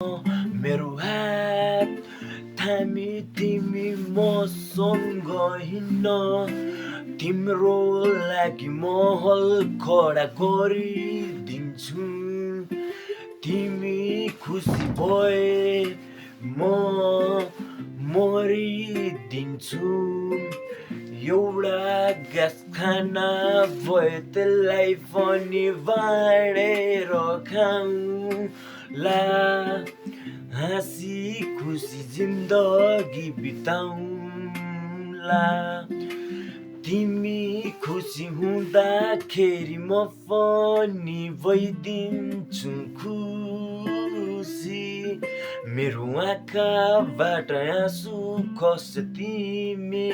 मेरो हात थामी तिमी मसँग हिँड्न तिम्रो लागि महल खडा गरिदिन्छु तिमी खुसी भए म मरिदिन्छु एउटा ग्यास खाना भए त्यसलाई पनि बाँडेर खाउँला हाँसी खुसी जिन्दगी बिताउँला तिमी खुसी हुँदाखेरि म पनि भइदिन्छु खुसी मेरो आँखाबाट आँसु खस्छ तिमी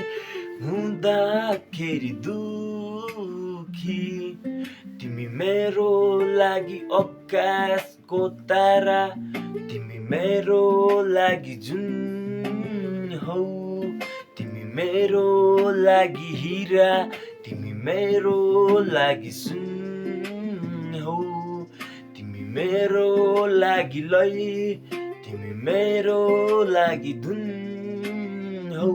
हुँदाखेरि दुखी तिमी मेरो लागि आकाशको तारा तिमी मेरो लागि जुन हौ तिमी मेरो लागि हिरा तिमी मेरो लागि सुन हौ तिमी मेरो लागि लय तिमी मेरो लागि धुन हौ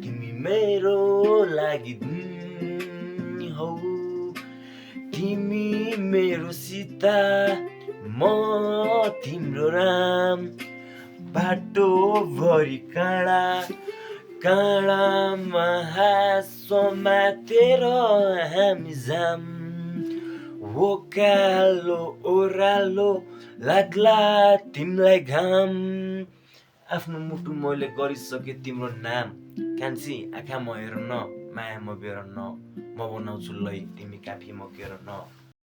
तिमी मेरो लागि धुन हौ तिमी मेरो सीता म तिम्रो राम बाटो भरि काँडा काँडामा हाँसो मातेर हामी जाम ओकालो ओह्रालो लाग्ला तिमीलाई घाम आफ्नो मुटु मैले गरिसके तिम्रो नाम कान्छी आँखामा हेर न मायामा बेर न म बनाउँछु लै तिमी काफी मकेर न